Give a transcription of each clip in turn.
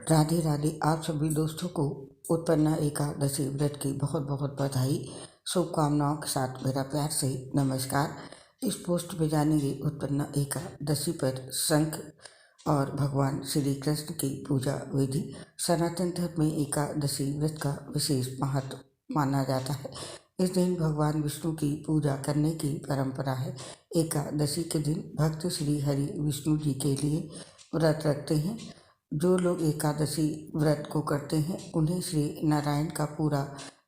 राधे राधे। आप सभी दोस्तों को उत्पन्ना एकादशी व्रत की बहुत बहुत बधाई, शुभकामनाओं के साथ मेरा प्यार से नमस्कार। इस पोस्ट में जानेंगे उत्पन्ना एकादशी पर शंख और भगवान श्री कृष्ण की पूजा विधि। सनातन धर्म में एकादशी व्रत का विशेष महत्व माना जाता है। इस दिन भगवान विष्णु की पूजा करने की परंपरा है। एकादशी के दिन भक्त श्री हरि विष्णु जी के लिए व्रत रखते हैं। जो लोग एकादशी व्रत को करते हैं उन्हें श्री नारायण का पूरा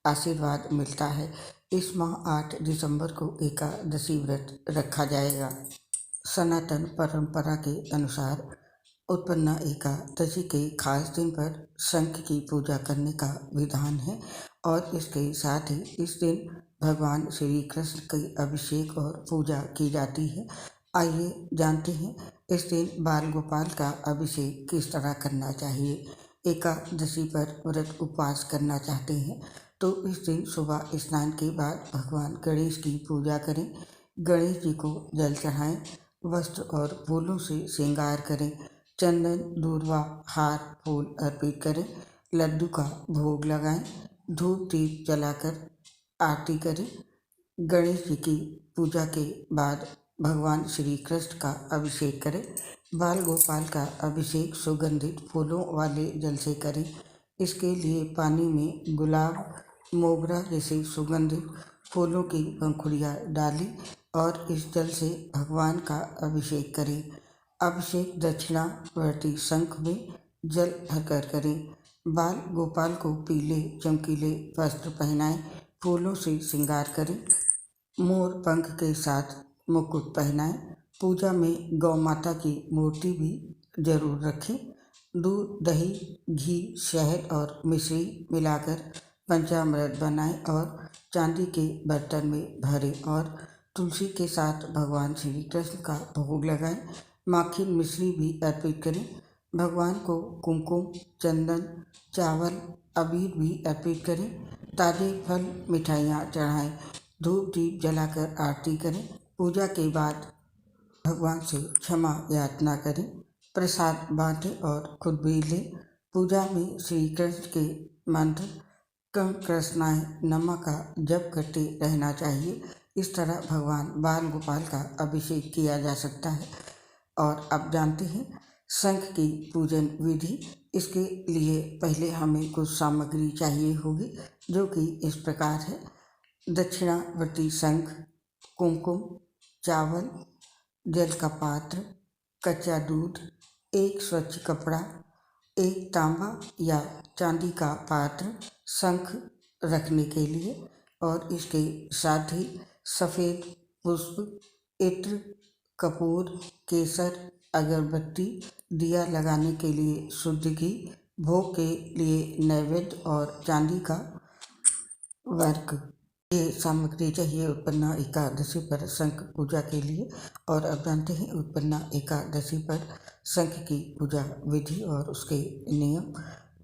आशीर्वाद मिलता है। इस माह 8 दिसंबर को एकादशी व्रत रखा जाएगा। सनातन परंपरा के अनुसार उत्पन्ना एकादशी के खास दिन पर शंख की पूजा करने का विधान है और इसके साथ ही इस दिन भगवान श्री कृष्ण की अभिषेक और पूजा की जाती है। आइए जानते हैं इस दिन बाल गोपाल का अभिषेक किस तरह करना चाहिए। एकादशी पर व्रत उपवास करना चाहते हैं तो इस दिन सुबह स्नान के बाद भगवान गणेश की पूजा करें। गणेश जी को जल चढ़ाएं, वस्त्र और फूलों से श्रृंगार करें, चंदन दूर्वा हार फूल अर्पित करें, लड्डू का भोग लगाएं, धूप दीप जलाकर आरती करें। गणेश जी की पूजा के बाद भगवान श्री कृष्ण का अभिषेक करें। बाल गोपाल का अभिषेक सुगंधित फूलों वाले जल से करें। इसके लिए पानी में गुलाब, मोगरा जैसे सुगंधित फूलों की पंखुड़ियाँ डालें और इस जल से भगवान का अभिषेक करें। अभिषेक दक्षिणावर्ती शंख में जल भरकर करें। बाल गोपाल को पीले चमकीले वस्त्र पहनाएं, फूलों से श्रृंगार करें, मोर पंख के साथ मुकुट पहनाएं। पूजा में गौ माता की मूर्ति भी जरूर रखें। दूध, दही, घी, शहद और मिश्री मिलाकर पंचामृत बनाएं और चांदी के बर्तन में भरें और तुलसी के साथ भगवान श्री कृष्ण का भोग लगाएं। माखन मिश्री भी अर्पित करें। भगवान को कुमकुम, चंदन, चावल, अबीर भी अर्पित करें। ताजे फल मिठाइयाँ चढ़ाएं, धूप दीप जलाकर आरती करें। पूजा के बाद भगवान से क्षमा याचना करें, प्रसाद बांटें और खुद भी लें। पूजा में श्री कृष्ण के मंत्र कं कृष्णाय नमः का जप करते रहना चाहिए। इस तरह भगवान बाल गोपाल का अभिषेक किया जा सकता है। और अब जानते हैं शंख की पूजन विधि। इसके लिए पहले हमें कुछ सामग्री चाहिए होगी जो कि इस प्रकार है। दक्षिणावर्ती शंख, कुमकुम, चावल, जल का पात्र, कच्चा दूध, एक स्वच्छ कपड़ा, एक तांबा या चांदी का पात्र शंख रखने के लिए और इसके साथ ही सफ़ेद पुष्प, इत्र, कपूर, केसर, अगरबत्ती, दिया लगाने के लिए शुद्ध घी, भोग के लिए नैवेद्य और चांदी का वर्क। ये सामग्री चाहिए उत्पन्ना एकादशी पर शंख पूजा के लिए। और अब जानते हैं उत्पन्ना एकादशी पर शंख की पूजा विधि और उसके नियम।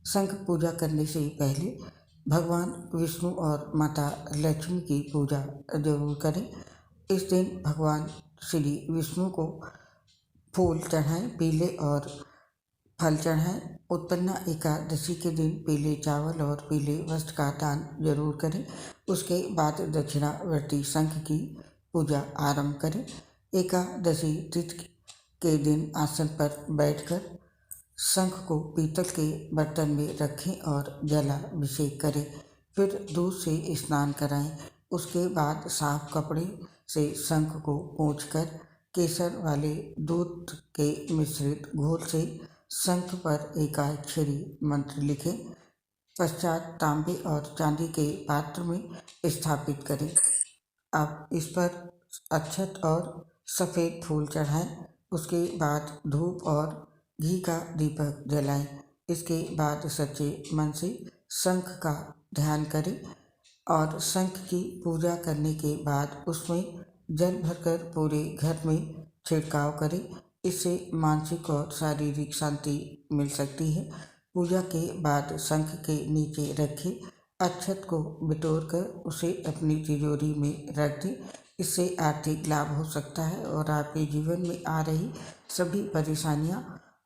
शंख पूजा करने से पहले भगवान विष्णु और माता लक्ष्मी की पूजा जरूर करें। इस दिन भगवान श्री विष्णु को फूल चढ़ाएं, पीले और फल चढ़ाएं। उत्पन्ना एकादशी के दिन पीले चावल और पीले वस्त्र का दान जरूर करें। उसके बाद दक्षिणावर्ती शंख की पूजा आरंभ करें। एकादशी तिथि के दिन आसन पर बैठकर शंख को पीतल के बर्तन में रखें और जलाभिषेक करें। फिर दूध से स्नान कराएं। उसके बाद साफ कपड़े से शंख को पोंछकर केसर वाले दूध के मिश्रित घोल से शंख पर एकाक्षरी मंत्र लिखें। पश्चात तांबे और चांदी के पात्र में स्थापित करें। अब इस पर अक्षत और सफ़ेद फूल चढ़ाएं। उसके बाद धूप और घी का दीपक जलाएं। इसके बाद सच्चे मन से शंख का ध्यान करें और शंख की पूजा करने के बाद उसमें जल भरकर पूरे घर में छिड़काव करें। इससे मानसिक और शारीरिक शांति मिल सकती है। पूजा के बाद शंख के नीचे रखे अक्षत को बिटोरकर उसे अपनी तिजोरी में रख दें। इससे आर्थिक लाभ हो सकता है और आपके जीवन में आ रही सभी परेशानियां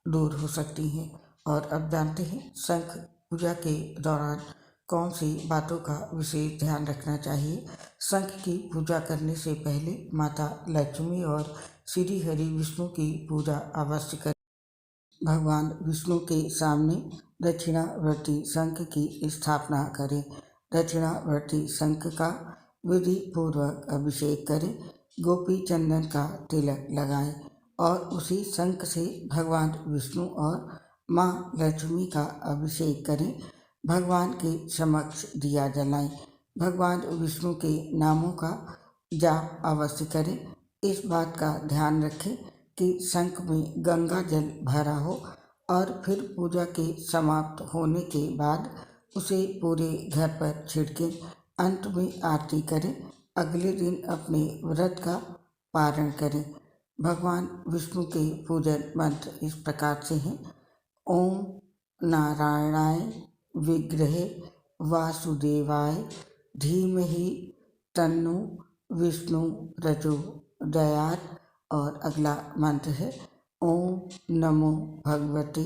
दूर हो सकती हैं। और अब जानते हैं शंख पूजा के दौरान कौन सी बातों का विशेष ध्यान रखना चाहिए। शंख की पूजा करने से पहले माता लक्ष्मी और श्री हरि विष्णु की पूजा अवश्य करें। भगवान विष्णु के सामने दक्षिणावर्ती शंख की स्थापना करें। दक्षिणावर्ती शंख का विधि पूर्वक अभिषेक करें। गोपी चंदन का तिलक लगाएं और उसी शंख से भगवान विष्णु और माँ लक्ष्मी का अभिषेक करें। भगवान के समक्ष दिया जलाएं। भगवान विष्णु के नामों का जाप अवश्य करें। इस बात का ध्यान रखें कि शंख में गंगा जल भरा हो और फिर पूजा के समाप्त होने के बाद उसे पूरे घर पर छिड़कें। अंत में आरती करें। अगले दिन अपने व्रत का पारण करें। भगवान विष्णु के पूजन मंत्र इस प्रकार से हैं। ओम नारायणाय विग्रहे वासुदेवाय धीमहि तन्नो विष्णु प्रचोदयात्। और अगला मंत्र है ओम नमो भगवते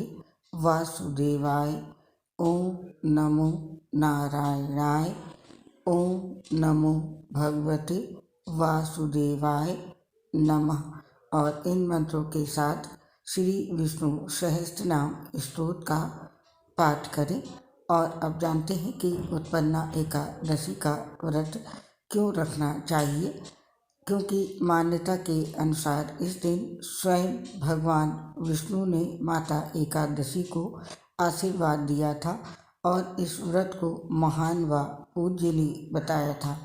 वासुदेवाय। ओम नमो नारायणाय। ओम नमो भगवते वासुदेवाय नमः। और इन मंत्रों के साथ श्री विष्णु सहस्त्रनाम स्तोत्र का पाठ करें। और अब जानते हैं कि उत्पन्ना एकादशी का व्रत क्यों रखना चाहिए। क्योंकि मान्यता के अनुसार इस दिन स्वयं भगवान विष्णु ने माता एकादशी को आशीर्वाद दिया था और इस व्रत को महान व पूजनीय बताया था।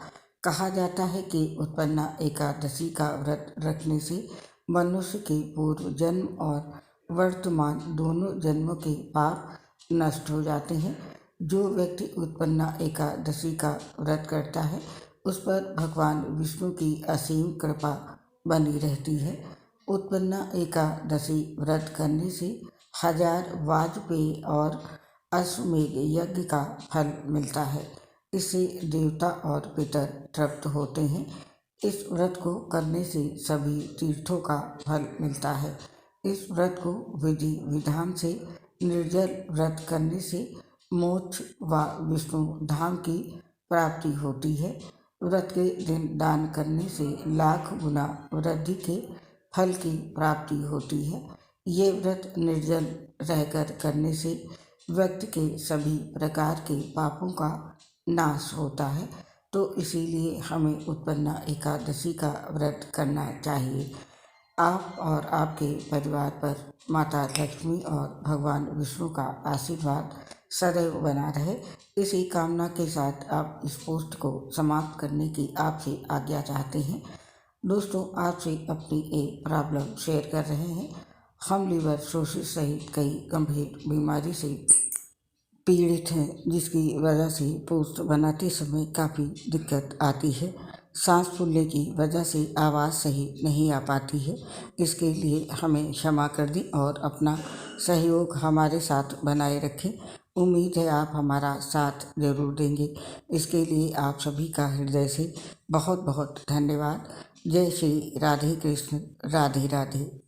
कहा जाता है कि उत्पन्ना एकादशी का व्रत रखने से मनुष्य के पूर्व जन्म और वर्तमान दोनों जन्मों के पाप नष्ट हो जाते हैं। जो व्यक्ति उत्पन्ना एकादशी का व्रत करता है उस पर भगवान विष्णु की असीम कृपा बनी रहती है। उत्पन्ना एकादशी व्रत करने से 1000 वाजपेयी और अश्वमेध यज्ञ का फल मिलता है। इससे देवता और पितर तृप्त होते हैं। इस व्रत को करने से सभी तीर्थों का फल मिलता है। इस व्रत को विधि विधान से निर्जल व्रत करने से मोक्ष व विष्णु धाम की प्राप्ति होती है। व्रत के दिन दान करने से लाख गुना वृद्धि के फल की प्राप्ति होती है। ये व्रत निर्जल रहकर करने से व्यक्ति के सभी प्रकार के पापों का नाश होता है। तो इसीलिए हमें उत्पन्ना एकादशी का व्रत करना चाहिए। आप और आपके परिवार पर माता लक्ष्मी और भगवान विष्णु का आशीर्वाद सदैव बना रहे। इसी कामना के साथ आप इस पोस्ट को समाप्त करने की आपसे आज्ञा चाहते हैं। दोस्तों, आपसे अपनी एक प्रॉब्लम शेयर कर रहे हैं। हम लीवर सिरोसिस सहित कई गंभीर बीमारी से पीड़ित हैं, जिसकी वजह से पोस्ट बनाते समय काफ़ी दिक्कत आती है। सांस फूलने की वजह से आवाज़ सही नहीं आ पाती है। इसके लिए हमें क्षमा कर दें और अपना सहयोग हमारे साथ बनाए रखें। उम्मीद है आप हमारा साथ ज़रूर देंगे। इसके लिए आप सभी का हृदय से बहुत बहुत धन्यवाद। जय श्री राधे कृष्ण। राधे राधे।